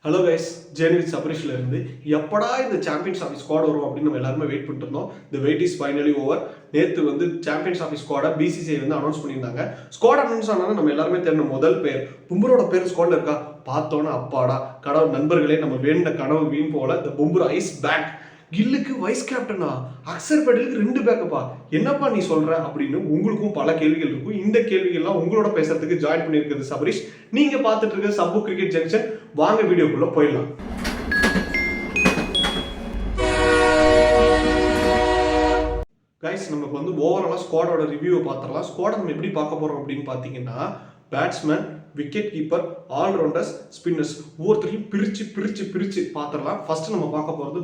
Hello guys, journey சபரிஷ்ல இருந்து எப்படா இந்த சாம்பியன்ஸ் ஆஃபீஸ் ஸ்குவாட் வரும் அப்படின்னு நம்ம எல்லாருமே வெயிட் பண்ணிட்டு இருந்தோம். இந்த வெயிட் இஸ் ஃபைனலி ஓவர். நேற்று வந்து சாம்பியன்ஸ் ஆஃபீஸ் ஸ்குவாடை பிசிசிஐ வந்து அனௌன்ஸ் பண்ணியிருந்தாங்க. ஸ்குவாட் அனௌன்ஸ் ஆனாலும் நம்ம எல்லாருமே தெரிஞ்ச முதல் பேர் பும்ரோட பேர் ஸ்குவாட்ல இருக்கா. பார்த்தோன்னா அப்பாடா கடவுள் நண்பர்களே, நம்ம வேண்ட கனவு வீண் போல. இந்த பும்ரா ஐஸ் பேக். கில்லுக்கு வைஸ் கேப்டனா, அக்சர் பட்டேலுக்கு 2 பேக்கப்பா, என்னப்பா நீ சொல்ற அப்படின்னு உங்களுக்கும் பல கேள்விகள் இருக்கும். இந்த கேள்விகள்லாம் உங்களோட பேசுறதுக்கு ஜாயின் பண்ணியிருக்கிறது சபரிஷ். நீங்க பார்த்துட்டு இருக்க சப்பு கிரிக்கெட் ஜங்ஷன். வாங்க வீடியோக்குள்ள போயிடலாம். கைஸ், நமக்கு வந்து ஓவராலாக ஸ்குவாடோட ரிவ்யூவை பார்த்துடலாம். ஸ்குவாடை நம்ம எப்படி பார்க்க போகிறோம் அப்படின்னு பார்த்தீங்கன்னா, batsman, wicket keeper, all-rounders, spinners ஒவ்வொருத்தரையும் பிரித்து பார்த்துடலாம். ஃபர்ஸ்ட் நம்ம பார்க்க போகிறது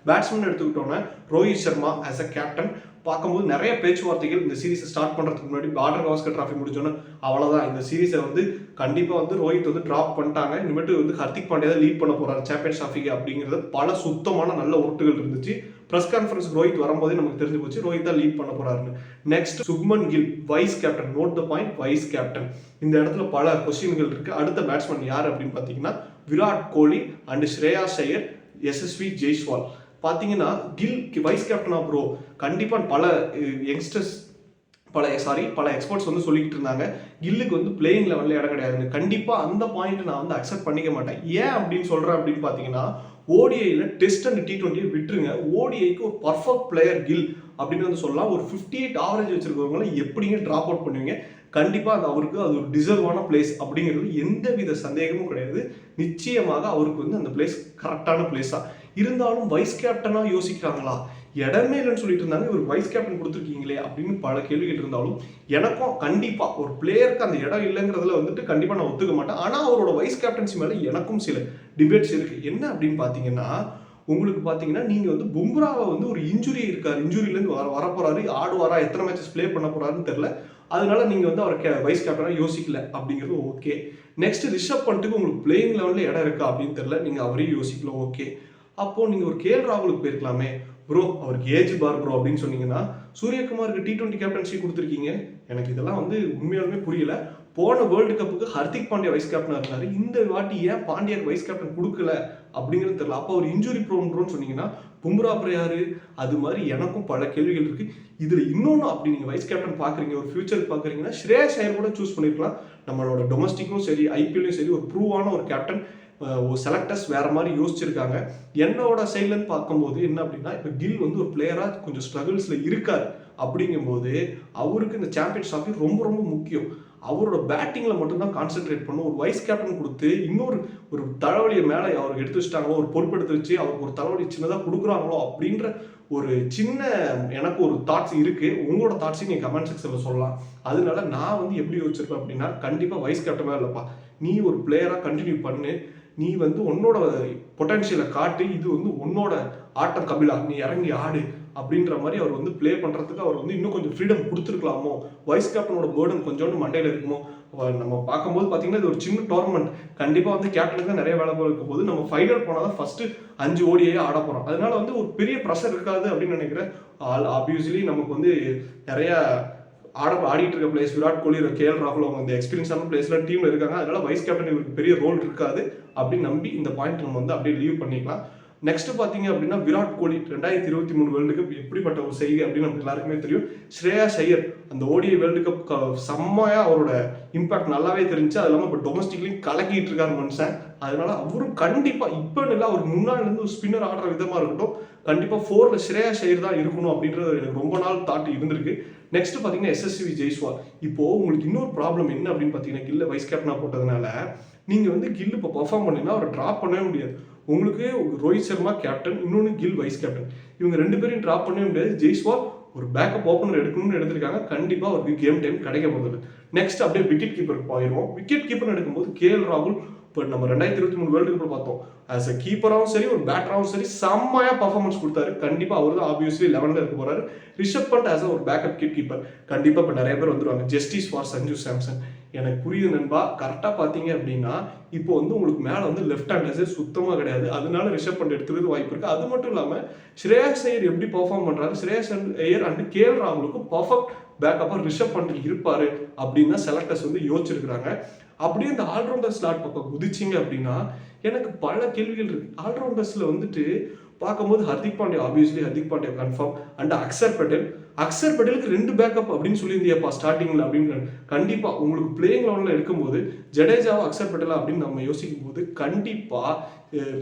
பேட்ஸ்மேன் எடுத்துக்கிட்டோன்னா Rohit Sharma as a captain. பார்க்கும்போது நிறைய பேச்சுவார்த்தைகள் இந்த சீரீஸை ஸ்டார்ட் பண்ணுறதுக்கு முன்னாடி பார்டர் கவாஸ்கர் டிராஃபி முடிச்சோன்னா அவ்வளோதான், இந்த சீரீஸை வந்து கண்டிப்பாக வந்து ரோஹித் வந்து ட்ராப் பண்ணிட்டாங்க, இனிமேட்டு வந்து ஹர்திக் பாண்டியா தான் லீட் பண்ண போகிறாரு சாம்பியன்ஸ் டிராஃபிக்கு அப்படிங்கிறது பல சுத்தமான நல்ல உருட்டுகள் இருந்துச்சு. ப்ரெஸ் கான்ஃபரன்ஸ் ரோஹித் வரும்போதே நமக்கு தெரிஞ்சு போச்சு ரோஹித் தான் லீட் பண்ண போறாருன்னு. Next Shubman Gill vice captain. Note the point, vice captain. இந்த இடத்துல பல கொஸ்டின்கள் இருக்கு. அடுத்த பேட்ஸ்மேன் யார் அப்படின்னு பார்த்தீங்கன்னா விராட் கோலி அண்ட் ஸ்ரேயாஸ் ஐயர், எஸ்எஸ்வி ஜெய்ஸ்வால். பார்த்தீங்கன்னா கில் வைஸ் கேப்டனா ப்ரோ, கண்டிப்பாக பல யங்ஸ்டர்ஸ் பல எக்ஸ்பர்ட்ஸ் வந்து சொல்லிக்கிட்டு இருந்தாங்க கில்லுக்கு வந்து பிளேயிங் லெவலில் இடம் கிடையாதுன்னு. கண்டிப்பாக அந்த பாயிண்ட் நான் வந்து அக்செப்ட் பண்ணிக்க மாட்டேன். ஏன் அப்படின்னு சொல்கிறேன் அப்படின்னு பார்த்தீங்கன்னா, ஓடிஐயில் டெஸ்ட் அண்ட் T20 விட்டுருங்க, ஓடிஐக்கு ஒரு பர்ஃபெக்ட் பிளேயர் கில் அப்படின்னு வந்து சொல்லலாம். ஒரு 58 ஆவரேஜ் வச்சிருக்கவங்களை எப்படிங்க ட்ராப் அவுட் பண்ணுவீங்க? கண்டிப்பாக அது அவருக்கு அது ஒரு டிசர்வான பிளேஸ் அப்படிங்கிறது எந்த வித சந்தேகமும் கிடையாது. நிச்சயமாக அவருக்கு வந்து அந்த பிளேஸ் கரெக்டான பிளேஸா இருந்தாலும் வைஸ் கேப்டனா யோசிக்கிறாங்களா, இடமே இல்லைன்னு சொல்லிட்டு இருந்தாங்க, இவர் வைஸ் கேப்டன் கொடுத்துருக்கீங்களே அப்படின்னு பல கேள்விகள் இருந்தாலும் எனக்கும் கண்டிப்பாக ஒரு பிளேயருக்கு அந்த இடம் இல்லைங்கிறதுல வந்துட்டு கண்டிப்பாக நான் ஒத்துக்க மாட்டேன். ஆனால் அவரோட வைஸ் கேப்டன்சி மேலே எனக்கும் சில டிபேட்ஸ் இருக்குது. என்ன அப்படின்னு பார்த்தீங்கன்னா, உங்களுக்கு பார்த்தீங்கன்னா நீங்கள் வந்து பும்ராவை வந்து ஒரு இன்ஜுரி இருக்கார், இன்ஜுரியிலேருந்து வரப்போறாரு, ஆடுவாரா, எத்தனை மேட்சஸ் ப்ளே பண்ண போறாருன்னு தெரியல, அதனால நீங்கள் வந்து அவரை வைஸ் கேப்டனாக யோசிக்கல அப்படிங்கிறது ஓகே. நெக்ஸ்ட் ரிஷப் பண்ணிட்டு உங்களுக்கு பிளேயிங் லெவலில் இடம் இருக்கா அப்படின்னு தெரியல, நீங்கள் அவரையும் யோசிக்கல ஓகே. அப்போது நீங்கள் ஒரு KL ராகுலுக்கு போயிருக்கலாமே ப்ரோ, அவருக்கு ஏஜ் பார் ப்ரோ அப்படின்னு சொன்னீங்கன்னா, சூரியகுமாருக்கு T20 கேப்டன்சி கொடுத்துருக்கீங்க. எனக்கு இதெல்லாம் வந்து உண்மையாலுமே புரியல. போன வேர்ல்டு கப்புக்கு ஹர்திக் பாண்டியா வைஸ் கேப்டனாக இருந்தார், இந்த வாட்டி ஏன் பாண்டியாக்கு வைஸ் கேப்டன் கொடுக்கல அப்படிங்கிறது தெரியல. அப்போ அவர் இன்ஜுரி ப்ரோன்னு சொன்னீங்கன்னா பும்ரா அப்புறம் யாரு? அது மாதிரி எனக்கும் பல கேள்விகள் இருக்கு. இதுல இன்னொன்று, அப்படி நீங்க வைஸ் கேப்டன் பாக்குறீங்க, ஒரு ஃபியூச்சர் பாக்குறீங்கன்னா ஸ்ரேயாஸ் ஐயர் கூட சூஸ் பண்ணிருக்கலாம். நம்மளோட டொமஸ்டிக்கும் சரி IPLலையும் சரி ஒரு ப்ரூவான ஒரு கேப்டன். ஒரு செலக்டர்ஸ் வேற மாதிரி யோசிச்சிருக்காங்க. என்னோட சைட்லேருந்து பார்க்கும்போது என்ன அப்படின்னா, இப்போ கில் வந்து ஒரு பிளேயராக கொஞ்சம் ஸ்ட்ரகிள்ஸில் இருக்கார். அப்படிங்கும்போது அவருக்கு இந்த சாம்பியன்ஸ் டிராஃபி ரொம்ப ரொம்ப முக்கியம். அவரோட பேட்டிங்கில் மட்டும்தான் கான்சென்ட்ரேட் பண்ணும். ஒரு வைஸ் கேப்டன் கொடுத்து ஒரு தலைவலியை மேலே அவருக்கு எடுத்து வச்சுட்டாங்களோ, ஒரு பொறுப்பெடுத்து வச்சு அவருக்கு ஒரு தலைவலி சின்னதாக கொடுக்குறாங்களோ அப்படின்ற ஒரு சின்ன எனக்கு ஒரு தாட்ஸ் இருக்குது. உங்களோட தாட்ஸையும் நீங்கள் கமெண்ட் செக்ஷனில் சொல்லலாம். அதனால நான் வந்து எப்படி யோசிச்சிருப்பேன் அப்படின்னா, கண்டிப்பாக வைஸ் கேப்டனாக இல்லைப்பா, நீ ஒரு பிளேயராக கண்டினியூ பண்ணு, நீ வந்து உன்னோட பொட்டன்ஷியலை காட்டு, இது வந்து உன்னோட ஆட்டம் கபிலா, நீ இறங்கி ஆடு அப்படின்ற மாதிரி அவர் வந்து பிளே பண்ணுறதுக்கு அவர் வந்து இன்னும் கொஞ்சம் ஃப்ரீடம் கொடுத்துருக்கலாமோ. வைஸ் கேப்டனோட பேர்டன் கொஞ்சோண்டு மண்டையில் இருக்குமோ. நம்ம பார்க்கும்போது பார்த்தீங்கன்னா இது ஒரு சின்ன டோர்னமெண்ட், கண்டிப்பாக வந்து கேப்டனுக்கு தான் நிறைய வேலை இருக்கும் போது நம்ம ஃபைனல் போனால் தான் ஃபர்ஸ்ட் 5 ஓடியே ஆட போகிறோம். அதனால வந்து ஒரு பெரிய ப்ரெஷர் இருக்காது அப்படின்னு நினைக்கிறேன். ஆப்வியஸ்லி நமக்கு வந்து நிறைய ஆடிட்டு இருக்க பிளேஸ் விராட் கோலி, KL ராகுல், அவங்க இந்த எக்ஸ்பீரியன்ஸான பிளேஸ்ல டீம்ல இருக்காங்க. அதனால வைஸ் கேப்டன் இவருக்கு பெரிய ரோல் இருக்காது அப்படின்னு நம்பி இந்த பாயிண்ட் நம்ம வந்து அப்படியே லீவ் பண்ணிக்கலாம். நெக்ஸ்ட் பார்த்தீங்க அப்படின்னா, விராட் கோலி 2023 வேர்ல்டு கப் எப்படிப்பட்ட ஒரு செய்கை அப்படின்னு நமக்கு எல்லாருக்குமே தெரியும். ஸ்ரேயாஸ் ஐயர் அந்த ODI வேர்ல்டு கப் செம்மையா அவரோட இம்பாக்ட் நல்லாவே தெரிஞ்சு, அது இல்லாமல் இப்போ டொமஸ்டிக்லையும் கலக்கிட்டு இருக்காரு மனுஷன். அதனால அவரும் கண்டிப்பாக இப்போ இல்லை, அவருக்கு முன்னாடி இருந்து ஒரு ஸ்பின்னர் ஆடுற விதமாக இருக்கட்டும், கண்டிப்பாக 4ல ஸ்ரேயாஸ் ஐயர் தான் இருக்கணும் அப்படின்றது எனக்கு ரொம்ப நாள் தாட் இருந்திருக்கு. நெக்ஸ்ட் பார்த்தீங்கன்னா SSV ஜெய்ஸ்வால். இப்போ உங்களுக்கு இன்னொரு ப்ராப்ளம் என்ன அப்படின்னு பார்த்தீங்கன்னா, கில்ல வைஸ் கேப்டனாக போட்டதுனால நீங்கள் வந்து கில் இப்போ பர்ஃபார்ம் பண்ணினா அவரை ட்ராப் பண்ணவே முடியாது. உங்களுக்கு ரோஹித் சர்மா கேப்டன், இன்னொன்று கில் வைஸ் கேப்டன், இவங்க 2 பேரையும் ட்ராப் பண்ணவே முடியாது. ஜெய்ஸ்வால் ஒரு பேக்கப் ஓப்பனர் எடுக்கணும்னு எடுத்திருக்காங்க, கண்டிப்பாக அவருக்கு கேம் டைம் கிடைக்க போகுது. நெக்ஸ்ட் அப்படியே விக்கெட் கீப்பருக்கு போயிடுவோம். விக்கெட் கீப்பர் எடுக்கும்போது KL ராகுல் இப்போ நம்ம 2023 வேர்ல்டு கப்பில் பார்த்தோம், ஆஸ் அ கீப்பராகவும் சரி ஒரு பேட்டராகவும் சரி செம்மையாக பர்ஃபார்மன்ஸ் கொடுத்தாரு. கண்டிப்பாக அவர் தான் ஆப்வியஸ்லி 11ல் இருக்க போறாரு. ரிஷப் பண்ட் ஆஸ் ஒரு பேக்கப் விக்கெட் கீப்பர், கண்டிப்பாக இப்போ நிறைய பேர் வந்துருவாங்க. Justice for Sanju Samson. எனக்கு புரியுது நண்பா, கரெக்டாக பார்த்தீங்க அப்படின்னா இப்போ வந்து உங்களுக்கு மேலே வந்து லெஃப்ட் ஹேண்டர்ஸே சுத்தமாக கிடையாது, அதனால ரிஷப் பண்ட் எடுத்துக்கிறது வாய்ப்பு இருக்குது. அது மட்டும் இல்லாமல் ஸ்ரேயாஸ் ஐயர் எப்படி பர்ஃபார்ம் பண்ணுறாரு, ஸ்ரேயாஸ் ஐயர் அண்ட் KL ராகுலுக்கு பர்ஃபெக்ட் பேக்கப்பாக ரிஷப் பண்ட் இருப்பார் அப்படின்னு தான் செலக்டர்ஸ் வந்து யோசிச்சிருக்கிறாங்க. அப்படியே இந்த ஆல்ரவுண்டர் ஸ்லாட் பக்கம் குதிச்சிங்க அப்படின்னா எனக்கு பல கேள்விகள் இருக்கு. ஆல்ரவுண்டர்ஸ்ல வந்துட்டு பார்க்கும்போது Hardik Pandya, obviously Hardik Pandya confirm. And Axar பட்டேலுக்கு 2 பேக்கப் அப்படின்னு சொல்லியிருந்தியாப்பா ஸ்டார்டிங்ல அப்படின்னு. கண்டிப்பா உங்களுக்கு பிளேயிங் லெவலில் இருக்கும்போது ஜடேஜாவா அக்சர் பட்டேலா அப்படின்னு நம்ம யோசிக்கும் போது கண்டிப்பா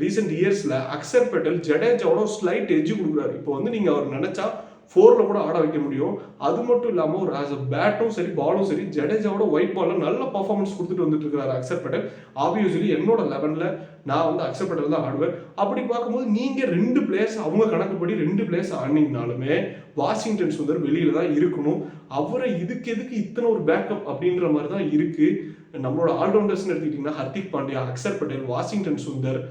ரீசெண்ட் இயர்ஸ்ல அக்சர் பட்டேல் ஜடேஜாவோட ஸ்லைட் எட்ஜ் கொடுக்குறாரு. இப்போ வந்து நீங்க அவர் நினைச்சா 4ல கூட ஆட வைக்க முடியும். அது மட்டும் இல்லாமல் ஒரு ஆஸ் அ பேட்டும் சரி பாலும் சரி ஜடேஜாவோட ஒயிட் பாலில் நல்ல பர்ஃபார்மன்ஸ் கொடுத்துட்டு வந்துட்டு இருக்கிறாரு அக்சர் பட்டேல். ஆப்வியஸ்லி என்னோட 11ல் நான் வந்து அக்சர் பட்டேல் தான் ஆடுவேன். அப்படி பார்க்கும்போது நீங்கள் 2 பிளேயர்ஸ் அவங்க கணக்குப்படி 2 பிளேயர்ஸ் ஆடினீங்கனாலுமே வாஷிங்டன் சுந்தர் வெளியில தான் இருக்கணும். அவரை இதுக்கு எதுக்கு இத்தனை ஒரு பேக்கப் அப்படின்ற மாதிரி தான் இருக்கு. நம்மளோட ஆல்ரவுண்டர்ஸ் எடுத்துக்கிட்டீங்கன்னா ஹர்திக் பாண்டியா, அக்சர் பட்டேல், வாஷிங்டன் சுந்தர்,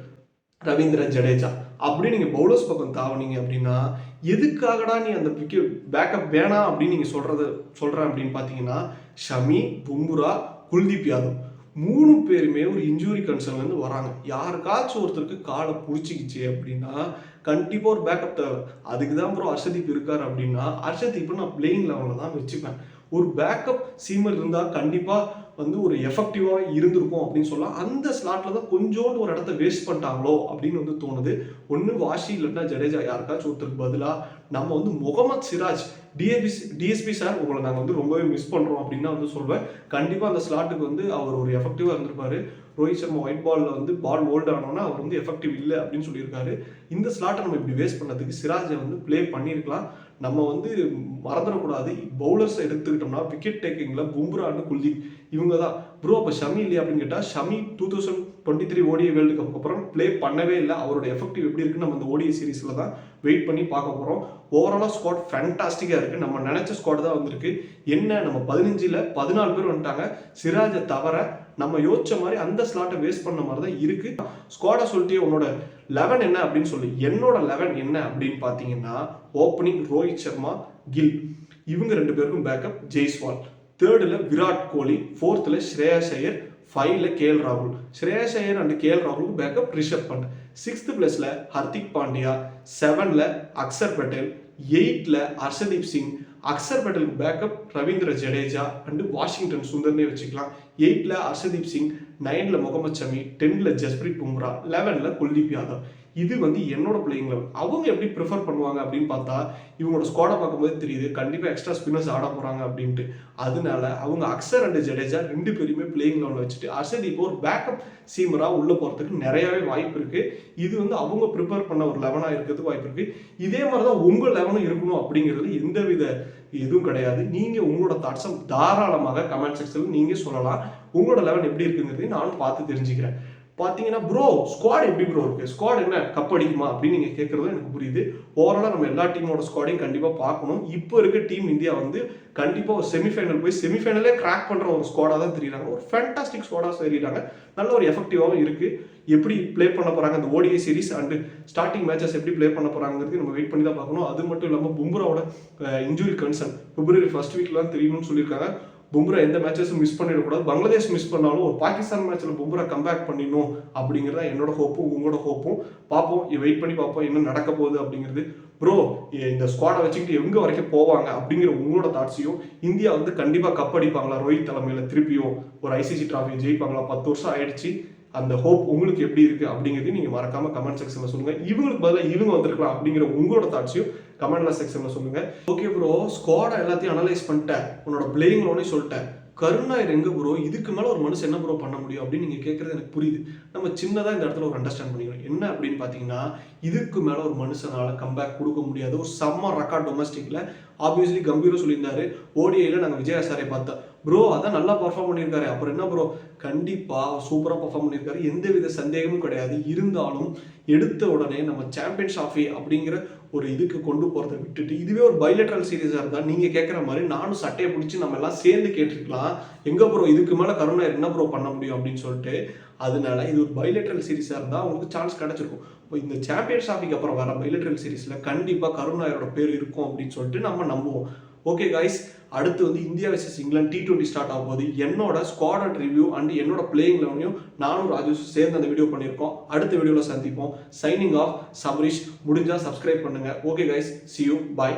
ரவீந்திர ஜடேஜா அப்படி நீங்க பவுலர்ஸ் பக்கம் தாவனீங்க அப்படின்னா எதுக்காகடா நீ அந்த பேக்கப் வேணாம் அப்படின்னு நீங்க சொல்றேன் அப்படின்னு பாத்தீங்கன்னா ஷமி, பும்ரா, குல்தீப் யாதவ் 3 பேருமே ஒரு இன்ஜூரி கன்சர்ன்ல இருந்து வராங்க. யாருக்காச்சும் ஒருத்தருக்கு காலை புடிச்சிக்கிச்சு அப்படின்னா கண்டிப்பா ஒரு பேக்கப் தேவை. அதுக்கு தான் ப்ரோ அர்ஷதீப் இருக்காரு அப்படின்னா அர்ஷதீப் நான் பிளேயிங் லெவலில் தான் வச்சுப்பேன். ஒரு பேக்கப் சீமர் இருந்தால் கண்டிப்பா வந்து ஒரு எஃபெக்டிவா இருந்திருக்கும் அப்படின்னு சொல்லலாம். அந்த ஸ்லாட்ல தான் கொஞ்சோண்டு ஒரு இடத்த வேஸ்ட் பண்ணிட்டாங்களோ அப்படின்னு வந்து தோணுது. ஒன்று வாஷி இல்லைன்னா ஜடேஜா யாருக்காச்சும் ஒருத்தருக்கு பதிலாக நம்ம வந்து முகமது சிராஜ் டிஎஸ்பி சார் உங்களை நாங்கள் வந்து ரொம்பவே மிஸ் பண்ணுறோம் அப்படின்னு வந்து சொல்வேன். கண்டிப்பாக அந்த ஸ்லாட்டுக்கு வந்து அவர் ஒரு எஃபெக்டிவாக இருந்திருப்பாரு. ரோஹித் சர்மா ஒயிட் பாலில் வந்து பால் ஹோல்ட் ஆனோன்னா அவர் வந்து எஃபெக்டிவ் இல்லை அப்படின்னு சொல்லியிருக்காரு. இந்த ஸ்லாட்டை நம்ம இப்படி வேஸ்ட் பண்ணதுக்கு சிராஜை வந்து ப்ளே பண்ணியிருக்கலாம். நம்ம வந்து மறந்துடக்கூடாது. பவுலர்ஸ் எடுத்துக்கிட்டோம்னா விக்கெட் டேக்கிங்கில் பும்ரான்னு குல்தீப் இவங்க தான். ப்ரோ அப்போ ஷமி இல்லையா அப்படின்னு கேட்டால் ஷமி 2023 ஓடிஐ வேர்ல்டு கப்புக்கு அப்புறம் ப்ளே பண்ணவே இல்லை. அவரோட எஃபெக்டிவ் எப்படி இருக்குன்னு நம்ம இந்த ஓடிஐ சீரீஸில் தான் வெயிட் பண்ணி பார்க்க போகிறோம். ஓவராலாக ஸ்குவாட் ஃபேண்டாஸ்டிக்காக இருக்குது. நம்ம நினச்ச ஸ்குவாட் தான் வந்திருக்கு. என்ன நம்ம 15ல் 14 பேர் வந்துட்டாங்க. சிராஜை தவிர நம்ம யோசிச்ச மாதிரி அந்த ஸ்லாட்டை வேஸ்ட் பண்ண மாதிரி தான் இருக்கு. ஸ்குவாடை சொல்லிட்டு உன்னோட 11 என்ன அப்படின்னு சொல்லி என்னோட 11 என்ன அப்படின்னு பார்த்தீங்கன்னா ஓப்பனிங் ரோஹித் சர்மா, கில் இவங்க 2 பேருக்கும் backup Jaiswal, 3rd Virat Kohli, 4th Shreyas Iyer, 5th KL ராகுல். ஸ்ரேயாஸ் ஐயர் அண்ட் கேஎல் ராகுலுக்கு பேக்கப் ரிஷப் பண்ட். 6th பிளேஸ்ல ஹர்திக் பாண்டியா, 7th அக்சர் பட்டேல், 8th ஹர்ஷதீப் சிங். அக்சர் பட்டேலுக்கு பேக்கப் ரவீந்திர ஜடேஜா அண்ட் வாஷிங்டன் சுந்தர்னே வச்சுக்கலாம். 8th Harshdeep Singh, 9th Mohammed Shami, 10th Jasprit Bumrah, 11th Kuldeep Yadav. இது வந்து என்னோட பிளேயிங் லெவல். அவங்க எப்படி ப்ரிஃபர் பண்ணுவாங்க அப்படின்னு பார்த்தா இவங்களோட ஸ்குவாடை பார்க்கும்போது தெரியுது கண்டிப்பாக எக்ஸ்ட்ரா ஸ்பின்னர்ஸ் ஆட போகிறாங்க அப்படின்ட்டு. அதனால அவங்க அக்சர் அண்ட் ஜடேஜா 2 பேருமே பிளேயிங் லெவலில் வச்சுட்டு அர்ஷதீப் ஒரு பேக்கப் சீமராக உள்ளே போகிறதுக்கு நிறையாவே வாய்ப்பு இருக்குது. இது வந்து அவங்க ப்ரிப்பேர் பண்ண ஒரு 11ஆக இருக்கிறதுக்கு வாய்ப்பு இருக்குது. இதே மாதிரி தான் உங்கள் 11 இருக்கணும் அப்படிங்கிறது எந்தவித எதுவும் கிடையாது. நீங்கள் உங்களோட தாட்ஸை தாராளமாக கமெண்ட் செக்ஷனில் நீங்கள் சொல்லலாம். உங்களோட 11 எப்படி இருக்குங்கிறது நானும் பார்த்து தெரிஞ்சுக்கிறேன். பார்த்தீங்கன்னா ப்ரோ ஸ்குவாட் எப்படி ப்ரோ இருக்குது, ஸ்குவாட் என்ன கப் அடிக்குமா அப்படின்னு நீங்கள் கேட்குறது எனக்கு புரியுது. ஓவராலாக நம்ம எல்லா டீமோட ஸ்குவாடையும் கண்டிப்பாக பார்க்கணும். இப்போ இருக்க டீம் இந்தியா வந்து கண்டிப்பாக ஒரு செமிஃபைனல் போய் செமிஃபைனலே கிராக் பண்ணுற ஒரு ஸ்குவாடாக தான் தெரியுறாங்க. ஒரு ஃபேண்டாஸ்டிக் ஸ்குவாடாக தெரியுறாங்க. நல்ல ஒரு எஃபெக்டிவாகவும் இருக்குது. எப்படி ப்ளே பண்ண போகிறாங்க அந்த ODI series and starting matches எப்படி ப்ளே பண்ண போகிறாங்கிறது நம்ம வெயிட் பண்ணி தான் பார்க்கணும். அது மட்டும் இல்லாமல் பும்ராவோட இன்ஜுரி கன்சர்ன் February 1st வீக்லாம் தெரியும்னு சொல்லியிருக்காங்க. பும்ரா எந்த மேட்சஸும் மிஸ் பண்ணிடக்கூடாது. பங்களாதேஷ் மிஸ் பண்ணாலும் ஒரு பாகிஸ்தான் மேட்ச்சில் பும்ரா கம்பேக் பண்ணிடணும் அப்படிங்கிறத என்னோட ஹோப்பும் உங்களோட ஹோப்பும். பார்ப்போம், வெயிட் பண்ணி பார்ப்போம் என்ன நடக்க போகுது அப்படிங்கிறது. ப்ரோ இந்த ஸ்குவாடை வச்சுக்கிட்டு எங்கே வரைக்கும் போவாங்க அப்படிங்கிற உங்களோட தாட்ஸையும், இந்தியா வந்து கண்டிப்பாக கப் அடிப்பாங்களா ரோஹித் தலைமையில், திருப்பியும் ஒரு ஐசிசி டிராஃபி ஜெயிப்பாங்களா, 10 வருஷம் ஆயிடுச்சு, அந்த ஹோப் உங்களுக்கு எப்படி இருக்குது அப்படிங்கிறதையும் நீங்கள் மறக்காமல் கமெண்ட் செக்ஷனில் சொல்லுங்கள். இவங்களுக்கு பதிலாக இவங்க வந்திருக்கலாம் அப்படிங்கிற உங்களோட தாட்ஸையும் கமெண்ட்ல செக்ஷன்ல சொல்லுங்க. ஓகே ப்ரோ, ஸ்குவாடை எல்லாத்தையும் அனலைஸ் பண்ணிட்டேன், உன்னோட பிளேயிங் லோனே சொல்லிட்டேன். கருணாயர் எங்க ப்ரோ, இதுக்கு மேலே ஒரு மனுஷன் என்ன ப்ரோ பண்ண முடியும் அப்படின்னு நீங்கள் கேட்குறது எனக்கு புரியுது. நம்ம சின்னதாக இந்த இடத்துல ஒரு அண்டர்ஸ்டாண்ட் பண்ணிக்கணும். என்ன அப்படின்னு பார்த்தீங்கன்னா இதுக்கு மேலே ஒரு மனுஷனால கம்பேக் கொடுக்க முடியாது. ஒரு செம்ம ரெக்கார்ட் டொமஸ்டிக்கில் ஆப்வியஸ்லி கம்பீரம் சொல்லியிருந்தாரு. ஓடிஐயில் நாங்கள் விஜய் ஹசாரே பார்த்தோம். ப்ரோ அதான் நல்லா பர்ஃபார்ம் பண்ணியிருக்காரு. அப்புறம் என்ன ப்ரோ, கண்டிப்பாக சூப்பராக பர்ஃபார்ம் பண்ணியிருக்காரு, எந்தவித சந்தேகமும் கிடையாது. இருந்தாலும் எடுத்த உடனே நம்ம சாம்பியன்ஸ் ட்ராஃபி அப்படிங்கிற ஒரு இதுக்கு கொண்டு போகிறத விட்டுட்டு இதுவே ஒரு பைலேட்ரல் சீரீஸாக இருந்தால் நீங்கள் கேட்குற மாதிரி நானும் சட்டையை பிடிச்சி நம்ம எல்லாம் சேர்ந்து கேட்டிருக்கலாம், எங்கே ப்ரோ இதுக்கு மேலே கருணாயர் என்ன ப்ரோ பண்ண முடியும் அப்படின்னு சொல்லிட்டு. அதனால இது ஒரு பைலேட்ரல் சீரீஸாக இருந்தால் உங்களுக்கு சான்ஸ் கிடைச்சிருக்கும். இப்போ இந்த சாம்பியன்ஸ் ட்ராஃபிக்கு அப்புறம் வர பைலேட்ரல் சீரீஸில் கண்டிப்பாக கருணாயரோட பேர் இருக்கும் அப்படின்னு சொல்லிட்டு நம்ம நம்புவோம். ஓகே காய்ஸ், அடுத்து வந்து India vs England T20 start ஆகும் போது என்னோட ஸ்குவாட் ரிவ்யூ அண்ட் என்னோட பிளேயிங் லெவனையும் நானும் ராஜேஷ் சேர்ந்து அந்த வீடியோ பண்ணியிருக்கோம். அடுத்த வீடியோவில் சந்திப்போம். Signing off, Sabarish. முடிஞ்சால் சப்ஸ்கிரைப் பண்ணுங்கள். Okay guys, see you, bye.